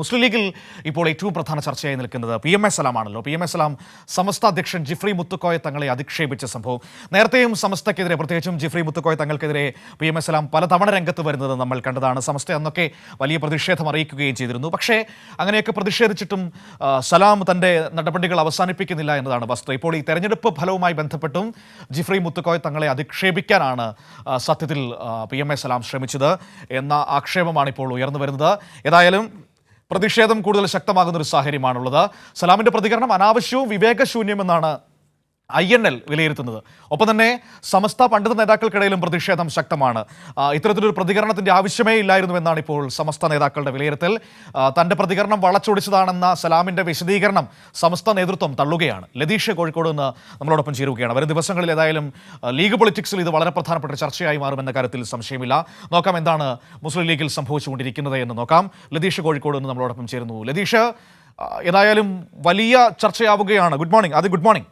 മുസ്ലിം ലീഗിൽ ഇപ്പോൾ ഏറ്റവും പ്രധാന ചർച്ചയായി നിൽക്കുന്നത് PMA സലാമാണല്ലോ. PMA സലാം സമസ്ത അധ്യക്ഷൻ ജിഫ്രി മുത്തുക്കോയ തങ്ങളെ അധിക്ഷേപിച്ച സംഭവം. നേരത്തെയും സമസ്തക്കെതിരെ, പ്രത്യേകിച്ചും ജിഫ്രി മുത്തുക്കോയ തങ്ങൾക്കെതിരെ PMA സലാം പലതവണ രംഗത്ത് വരുന്നത് നമ്മൾ കണ്ടതാണ്. സമസ്ത അന്നൊക്കെ വലിയ പ്രതിഷേധം അറിയിക്കുകയും ചെയ്തിരുന്നു. പക്ഷേ അങ്ങനെയൊക്കെ പ്രതിഷേധിച്ചിട്ടും സലാം തൻ്റെ നടപടികൾ അവസാനിപ്പിക്കുന്നില്ല എന്നതാണ് വസ്തുത. ഇപ്പോൾ ഈ തെരഞ്ഞെടുപ്പ് ഫലവുമായി ബന്ധപ്പെട്ടും ജിഫ്രി മുത്തുക്കോയ തങ്ങളെ അധിക്ഷേപിക്കാനാണ് സത്യത്തിൽ PMA സലാം ശ്രമിച്ചത് എന്ന ആക്ഷേപമാണ് ഇപ്പോൾ ഉയർന്നു വരുന്നത്. ഏതായാലും പ്രതിഷേധം കൂടുതൽ ശക്തമാകുന്ന ഒരു സാഹചര്യമാണുള്ളത്. സലാമിന്റെ പ്രതികരണം അനാവശ്യവും വിവേകശൂന്യമെന്നാണ് INL വിലയിരുത്തുന്നത്. ഒപ്പം തന്നെ സമസ്ത പണ്ഡിത നേതാക്കൾക്കിടയിലും പ്രതിഷേധം ശക്തമാണ്. ഇത്തരത്തിലൊരു പ്രതികരണത്തിന്റെ ആവശ്യമേ ഇല്ലായിരുന്നു എന്നാണ് ഇപ്പോൾ സമസ്ത നേതാക്കളുടെ വിലയിരുത്തൽ. തന്റെ പ്രതികരണം വളച്ചൊടിച്ചതാണെന്ന സലാമിന്റെ വിശദീകരണം സമസ്ത നേതൃത്വം തള്ളുകയാണ്. ലതീഷ് കോഴിക്കോട് നിന്ന് നമ്മളോടൊപ്പം ചേരുകയാണ്. വരും ദിവസങ്ങളിൽ ഏതായാലും ലീഗ് പൊളിറ്റിക്സിൽ ഇത് വളരെ പ്രധാനപ്പെട്ട ചർച്ചയായി മാറുമെന്ന കാര്യത്തിൽ സംശയമില്ല. നോക്കാം എന്താണ് മുസ്ലിം ലീഗിൽ സംഭവിച്ചുകൊണ്ടിരിക്കുന്നത് എന്ന് നോക്കാം. ലതീഷ് കോഴിക്കോട് നിന്ന് നമ്മളോടൊപ്പം ചേരുന്നു. ലതീഷ്, ഏതായാലും വലിയ ചർച്ചയാവുകയാണ്. Good morning. Good morning.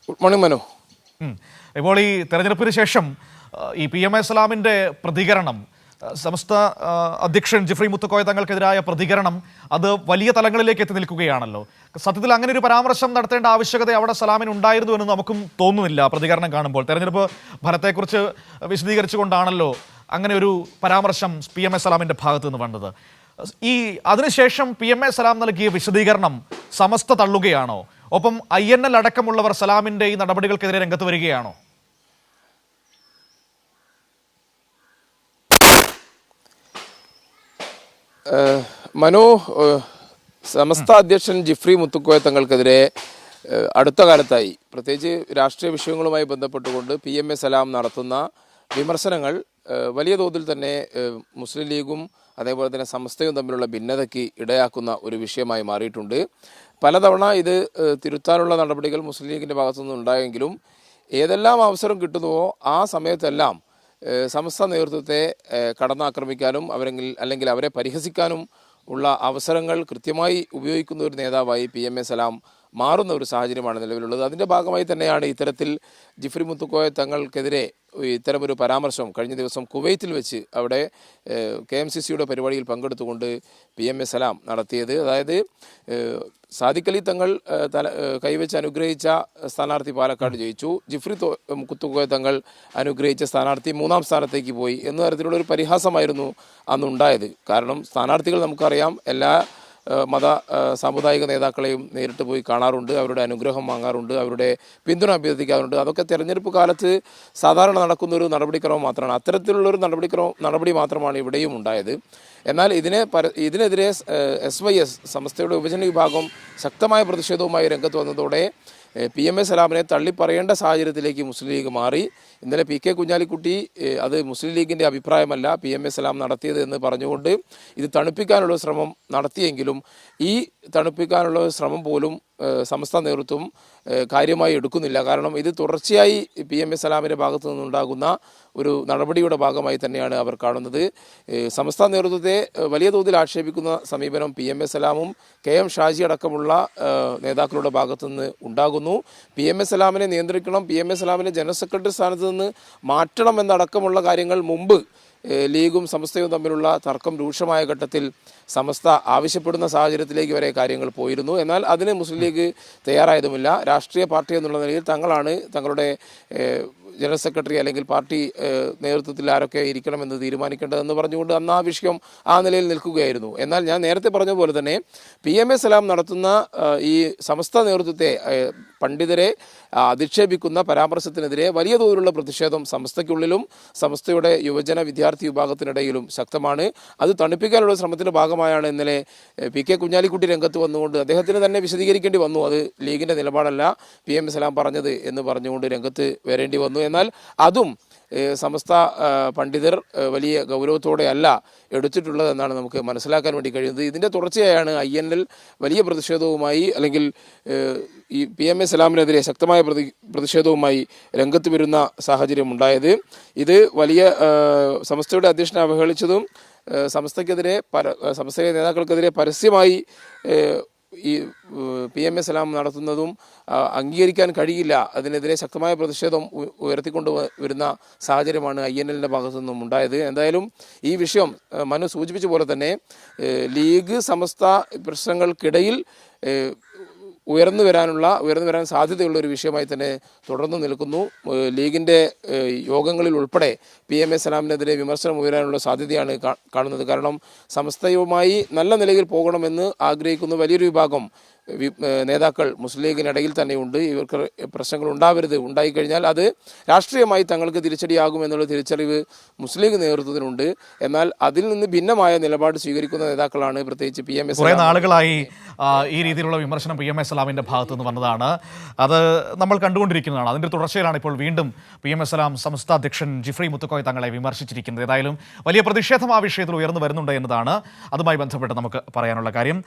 Good morning Manu. ഇപ്പോൾ ഈ തെരഞ്ഞെടുപ്പിന് ശേഷം ഈ PMA സലാമിൻ്റെ പ്രതികരണം, സമസ്ത അധ്യക്ഷൻ ജിഫ്രി മുത്തുക്കോയ തങ്ങൾക്കെതിരായ പ്രതികരണം, അത് വലിയ തലങ്ങളിലേക്ക് എത്തി നിൽക്കുകയാണല്ലോ. സത്യത്തിൽ അങ്ങനെ ഒരു പരാമർശം നടത്തേണ്ട ആവശ്യകത അവിടെ സലാമിന് ഉണ്ടായിരുന്നു എന്ന് നമുക്കും തോന്നുന്നില്ല. പ്രതികരണം കാണുമ്പോൾ തെരഞ്ഞെടുപ്പ് ഫലത്തെക്കുറിച്ച് വിശദീകരിച്ചുകൊണ്ടാണല്ലോ അങ്ങനെ ഒരു പരാമർശം PMA സലാമിൻ്റെ ഭാഗത്ത് നിന്ന് വന്നത്. ഈ അതിനുശേഷം PMA സലാം നൽകിയ വിശദീകരണം സമസ്ത തള്ളുകയാണോ? ഒപ്പം INL അടക്കമുള്ളവർ സലാമിന്റെ ഈ നടപടികൾക്കെതിരെ രംഗത്ത് വരികയാണോ? മനു, സമസ്ത അധ്യക്ഷൻ ജിഫ്രി മുത്തുക്കോയ തങ്ങൾക്കെതിരെ അടുത്ത കാലത്തായി പ്രത്യേകിച്ച് രാഷ്ട്രീയ വിഷയങ്ങളുമായി ബന്ധപ്പെട്ടുകൊണ്ട് PMA സലാം നടത്തുന്ന വിമർശനങ്ങൾ വലിയ തോതിൽ തന്നെ മുസ്ലിം ലീഗും അതേപോലെ തന്നെ സമസ്തയും തമ്മിലുള്ള ഭിന്നതയ്ക്ക് ഇടയാക്കുന്ന ഒരു വിഷയമായി മാറിയിട്ടുണ്ട്. പലതവണ ഇത് തിരുത്താനുള്ള നടപടികൾ മുസ്ലിം ലീഗിൻ്റെ ഭാഗത്തുനിന്ന് ഉണ്ടായെങ്കിലും ഏതെല്ലാം അവസരം കിട്ടുന്നുവോ ആ സമയത്തെല്ലാം സമസ്ത നേതൃത്വത്തെ കടന്നാക്രമിക്കാനും അല്ലെങ്കിൽ അവരെ പരിഹസിക്കാനും ഉള്ള അവസരങ്ങൾ കൃത്യമായി ഉപയോഗിക്കുന്ന ഒരു നേതാവായി PMA സലാം മാറുന്ന ഒരു സാഹചര്യമാണ് നിലവിലുള്ളത്. അതിൻ്റെ ഭാഗമായി തന്നെയാണ് ഇത്തരത്തിൽ ജിഫ്രി മുത്തുക്കോയ തങ്ങൾക്കെതിരെ ഇത്തരമൊരു പരാമർശം കഴിഞ്ഞ ദിവസം കുവൈത്തിൽ വെച്ച് അവിടെ KMCCയുടെ പരിപാടിയിൽ പങ്കെടുത്തുകൊണ്ട് PMA സലാം നടത്തിയത്. അതായത് സാദിഖ് അലി തങ്ങൾ കൈവച്ച് അനുഗ്രഹിച്ച സ്ഥാനാർത്ഥി പാലക്കാട് ജയിച്ചു, ജിഫ്രി മുത്തുക്കോയ തങ്ങൾ അനുഗ്രഹിച്ച സ്ഥാനാർത്ഥി 3ാം സ്ഥാനത്തേക്ക് പോയി എന്ന തരത്തിലുള്ള ഒരു പരിഹാസമായിരുന്നു അന്നുണ്ടായത്. കാരണം സ്ഥാനാർത്ഥികൾ നമുക്കറിയാം എല്ലാ മത സാമുദായിക നേതാക്കളെയും നേരിട്ട് പോയി കാണാറുണ്ട്, അവരുടെ അനുഗ്രഹം വാങ്ങാറുണ്ട്, അവരുടെ പിന്തുണ അഭ്യർത്ഥിക്കാറുണ്ട്. അതൊക്കെ തെരഞ്ഞെടുപ്പ് കാലത്ത് സാധാരണ നടക്കുന്ന ഒരു നടപടിക്രമം മാത്രമാണ്. അത്തരത്തിലുള്ളൊരു നടപടി മാത്രമാണ് ഇവിടെയും ഉണ്ടായത്. എന്നാൽ ഇതിനെതിരെ SYS സമസ്തയുടെ വിഭജന വിഭാഗം ശക്തമായ പ്രതിഷേധവുമായി രംഗത്ത് വന്നതോടെ PMA സലാമിനെ തള്ളിപ്പറയേണ്ട സാഹചര്യത്തിലേക്ക് മുസ്ലിം ലീഗ് മാറി. ഇന്നലെ PK കുഞ്ഞാലിക്കുട്ടി അത് മുസ്ലിം ലീഗിൻ്റെ അഭിപ്രായമല്ല PMA സലാം നടത്തിയത് എന്ന് പറഞ്ഞുകൊണ്ട് ഇത് തണുപ്പിക്കാനുള്ള ശ്രമം നടത്തിയെങ്കിലും ഈ തണുപ്പിക്കാനുള്ള ശ്രമം പോലും സമസ്ത നേതൃത്വം കാര്യമായി എടുക്കുന്നില്ല. കാരണം ഇത് തുടർച്ചയായി PMA സലാമിൻ്റെ ഭാഗത്തു നിന്നുണ്ടാകുന്ന ഒരു നടപടിയുടെ ഭാഗമായി തന്നെയാണ് അവർ കാണുന്നത്. സമസ്ത നേതൃത്വത്തെ വലിയ തോതിൽ ആക്ഷേപിക്കുന്ന സമീപനം PMA സലാമും KM ഷാജി അടക്കമുള്ള നേതാക്കളുടെ ഭാഗത്തു നിന്ന് ഉണ്ടാകുന്നു. PMA സലാമിനെ നിയന്ത്രിക്കണം, PMA സലാമിനെ ജനറൽ സെക്രട്ടറി സ്ഥാനത്ത് നിന്ന് മാറ്റണം എന്നടക്കമുള്ള കാര്യങ്ങൾ മുമ്പ് ലീഗും സമസ്തയും തമ്മിലുള്ള തർക്കം രൂക്ഷമായ ഘട്ടത്തിൽ സമസ്ത ആവശ്യപ്പെടുന്ന സാഹചര്യത്തിലേക്ക് വരെ കാര്യങ്ങൾ പോയിരുന്നു. എന്നാൽ അതിന് മുസ്ലിം ലീഗ് തയ്യാറായതുമില്ല. രാഷ്ട്രീയ പാർട്ടി എന്നുള്ള നിലയിൽ തങ്ങളാണ് തങ്ങളുടെ ജനറൽ സെക്രട്ടറി അല്ലെങ്കിൽ പാർട്ടി നേതൃത്വത്തിൽ ആരൊക്കെ ഇരിക്കണമെന്ന് തീരുമാനിക്കേണ്ടതെന്ന് പറഞ്ഞുകൊണ്ട് അന്ന് ആ വിഷയം ആ നിലയിൽ നിൽക്കുകയായിരുന്നു. എന്നാൽ ഞാൻ നേരത്തെ പറഞ്ഞ പോലെ തന്നെ PMA സലാം നടത്തുന്ന ഈ സമസ്ത നേതൃത്വത്തെ പണ്ഡിതരെ അധിക്ഷേപിക്കുന്ന പരാമർശത്തിനെതിരെ വലിയ തോതിലുള്ള പ്രതിഷേധം സമസ്തയ്ക്കുള്ളിലും സമസ്തയുടെ യുവജന വിദ്യാർത്ഥി വിഭാഗത്തിനിടയിലും ശക്തമാണ്. അത് തണുപ്പിക്കാനുള്ള ശ്രമത്തിൻ്റെ ഭാഗമായാണ് ഇന്നലെ PK കുഞ്ഞാലിക്കുട്ടി രംഗത്ത് വന്നുകൊണ്ട് അദ്ദേഹത്തിന് തന്നെ വിശദീകരിക്കേണ്ടി വന്നു. അത് ലീഗിൻ്റെ നിലപാടല്ല PMA സലാം പറഞ്ഞത് എന്ന് പറഞ്ഞുകൊണ്ട് രംഗത്ത് വരേണ്ടി വന്നു. എന്നാൽ അതും സമസ്ത പണ്ഡിതർ വലിയ ഗൗരവത്തോടെ അല്ല എടുത്തിട്ടുള്ളതെന്നാണ് നമുക്ക് മനസ്സിലാക്കാൻ വേണ്ടി കഴിയുന്നത്. ഇതിൻ്റെ തുടർച്ചയായാണ് INL വലിയ പ്രതിഷേധവുമായി അല്ലെങ്കിൽ ഈ PMA സലാമിനെതിരെ ശക്തമായ പ്രതിഷേധവുമായി രംഗത്ത് വരുന്ന സാഹചര്യം ഉണ്ടായത്. ഇത് വലിയ സമസ്തയുടെ അധ്യക്ഷനെ അവഹേളിച്ചതും സമസ്തയ്ക്കെതിരെ സമസ്ത നേതാക്കൾക്കെതിരെ പരസ്യമായി ഈ PMA സലാം നടത്തുന്നതും അംഗീകരിക്കാൻ കഴിയില്ല. അതിനെതിരെ ശക്തമായ പ്രതിഷേധം ഉയർത്തിക്കൊണ്ട് വരുന്ന സാഹചര്യമാണ് INL ഭാഗത്തു നിന്നും ഉണ്ടായത്. എന്തായാലും ഈ വിഷയം മനു സൂചിപ്പിച്ച പോലെ തന്നെ ലീഗ് സമസ്ത പ്രശ്നങ്ങൾക്കിടയിൽ ഉയർന്നു വരാൻ സാധ്യതയുള്ള ഒരു വിഷയമായി തന്നെ തുടർന്ന് നിൽക്കുന്നു. ലീഗിൻ്റെ യോഗങ്ങളിൽ ഉൾപ്പെടെ PMA സലാമിനെതിരെ വിമർശനം ഉയരാനുള്ള സാധ്യതയാണ് കാണുന്നത്. കാരണം സമസ്തയുമായി നല്ല നിലയിൽ പോകണമെന്ന് ആഗ്രഹിക്കുന്ന വലിയൊരു വിഭാഗം നേതാക്കൾ മുസ്ലിം ലീഗിനിടയിൽ തന്നെയുണ്ട്. ഇവർക്ക് പ്രശ്നങ്ങൾ ഉണ്ടായിക്കഴിഞ്ഞാൽ അത് രാഷ്ട്രീയമായി തങ്ങൾക്ക് തിരിച്ചടിയാകുമെന്നുള്ള തിരിച്ചറിവ് മുസ്ലിം ലീഗ് നേതൃത്വത്തിനുണ്ട്. എന്നാൽ അതിൽ നിന്ന് ഭിന്നമായ നിലപാട് സ്വീകരിക്കുന്ന നേതാക്കളാണ് പ്രത്യേകിച്ച് PMA കുറേ നാളുകളായി ഈ രീതിയിലുള്ള വിമർശനം PMA സലാമിൻ്റെ ഭാഗത്തു നിന്ന് വന്നതാണ്. അത് നമ്മൾ കണ്ടുകൊണ്ടിരിക്കുന്നതാണ്. അതിൻ്റെ തുടർച്ചയിലാണ് ഇപ്പോൾ വീണ്ടും PMA സലാം സംസ്ഥാന അധ്യക്ഷൻ ജിഫ്രി മുത്തുക്കോയ തങ്ങളെ വിമർശിച്ചിരിക്കുന്നത്. ഏതായാലും വലിയ പ്രതിഷേധം ആ വിഷയത്തിൽ ഉയർന്നു വരുന്നുണ്ട് എന്നതാണ് അതുമായി ബന്ധപ്പെട്ട് നമുക്ക് പറയാനുള്ള കാര്യം.